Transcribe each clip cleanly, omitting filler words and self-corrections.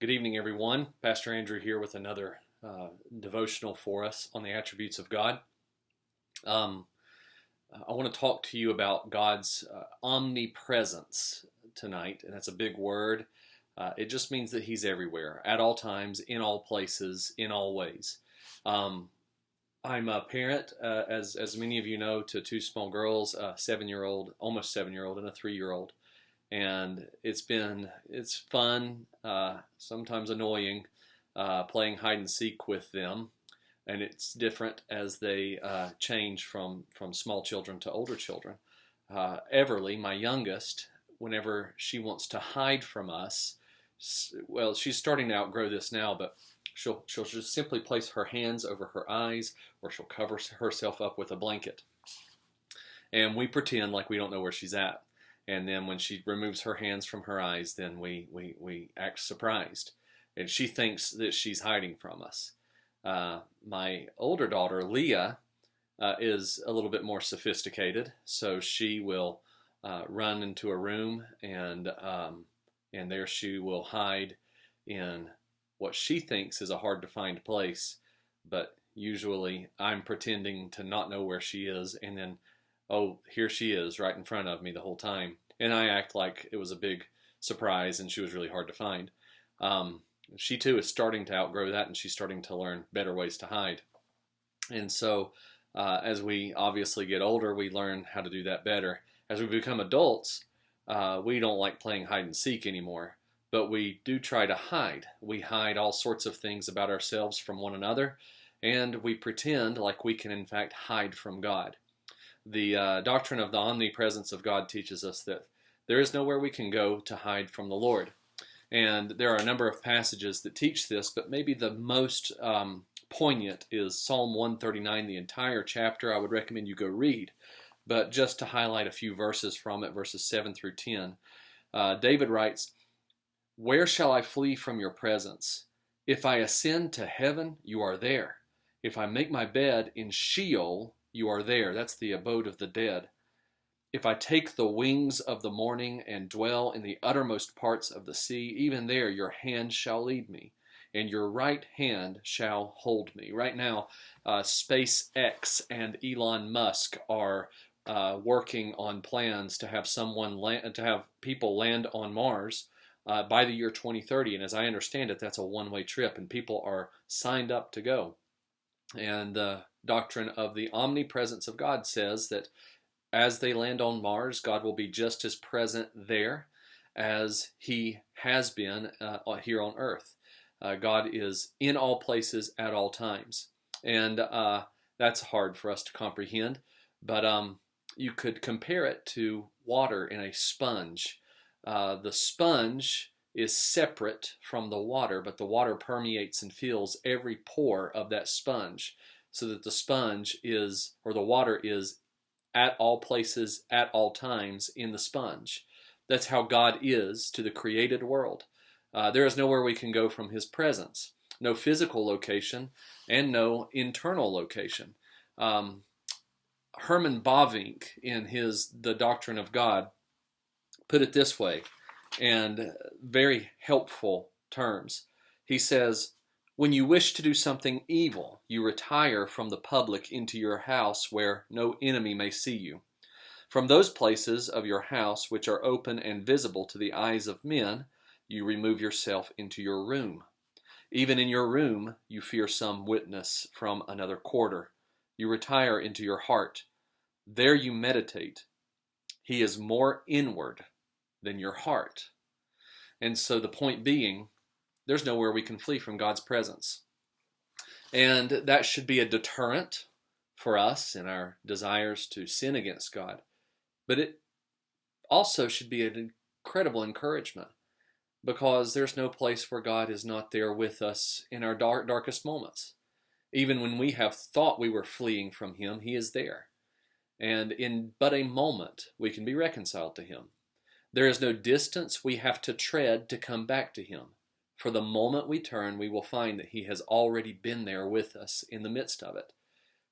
Good evening, everyone. Pastor Andrew here with another devotional for us on the attributes of God. Um, I want to talk to you about God's omnipresence tonight, and that's a big word. It just means that He's everywhere, at all times, in all places, in all ways. Um, I'm a parent, as many of you know, to two small girls, a 7-year-old, almost 7-year-old, and a 3-year-old. And it's fun, sometimes annoying, playing hide and seek with them, and it's different as they change from small children to older children. Everly, my youngest, whenever she wants to hide from us, well, she's starting to outgrow this now, but she'll just simply place her hands over her eyes, or she'll cover herself up with a blanket, and we pretend like we don't know where she's at. And then when she removes her hands from her eyes, then we act surprised. And she thinks that she's hiding from us. My older daughter, Leah, is a little bit more sophisticated. So she will run into a room, and there she will hide in what she thinks is a hard to find place. But usually I'm pretending to not know where she is, and then oh, here she is right in front of me the whole time. And I act like it was a big surprise and she was really hard to find. She too is starting to outgrow that, and she's starting to learn better ways to hide. And so as we obviously get older, we learn how to do that better. As we become adults, we don't like playing hide and seek anymore, but we do try to hide. We hide all sorts of things about ourselves from one another, and we pretend like we can in fact hide from God. The doctrine of the omnipresence of God teaches us that there is nowhere we can go to hide from the Lord. And there are a number of passages that teach this, but maybe the most poignant is Psalm 139, the entire chapter. I would recommend you go read. But just to highlight a few verses from it, verses 7 through 10, David writes, "Where shall I flee from your presence? If I ascend to heaven, you are there. If I make my bed in Sheol, you are there." That's the abode of the dead. "If I take the wings of the morning and dwell in the uttermost parts of the sea, even there your hand shall lead me, and your right hand shall hold me." Right now, SpaceX and Elon Musk are working on plans to have people land on Mars by the year 2030. And as I understand it, that's a one-way trip, and people are signed up to go. And the doctrine of the omnipresence of God says that as they land on Mars, God will be just as present there as He has been here on Earth. God is in all places at all times. And that's hard for us to comprehend, but you could compare it to water in a sponge. The sponge is separate from the water, but the water permeates and fills every pore of that sponge, so that the sponge is, or the water is, at all places, at all times in the sponge. That's how God is to the created world. There is nowhere we can go from His presence. No physical location and no internal location. Herman Bavinck, in his The Doctrine of God, put it this way, and very helpful terms. He says, "When you wish to do something evil, you retire from the public into your house where no enemy may see you. From those places of your house which are open and visible to the eyes of men, you remove yourself into your room. Even in your room, you fear some witness from another quarter. You retire into your heart. There you meditate. He is more inward than your heart." And so the point being, there's nowhere we can flee from God's presence. And that should be a deterrent for us in our desires to sin against God. But it also should be an incredible encouragement, because there's no place where God is not there with us in our darkest moments. Even when we have thought we were fleeing from Him, He is there. And in but a moment, we can be reconciled to Him. There is no distance we have to tread to come back to Him. For the moment we turn, we will find that He has already been there with us in the midst of it.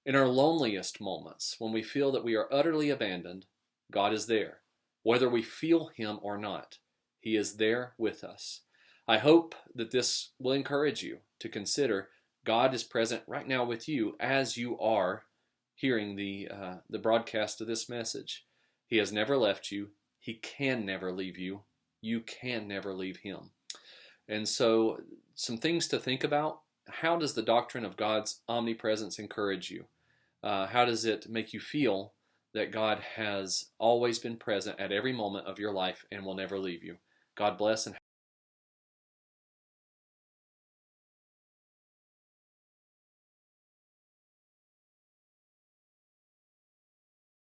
In our loneliest moments, when we feel that we are utterly abandoned, God is there. Whether we feel Him or not, He is there with us. I hope that this will encourage you to consider God is present right now with you as you are hearing the broadcast of this message. He has never left you. He can never leave you. You can never leave him. And so, some things to think about. How does the doctrine of God's omnipresence encourage you? How does it make you feel that God has always been present at every moment of your life and will never leave you? God bless and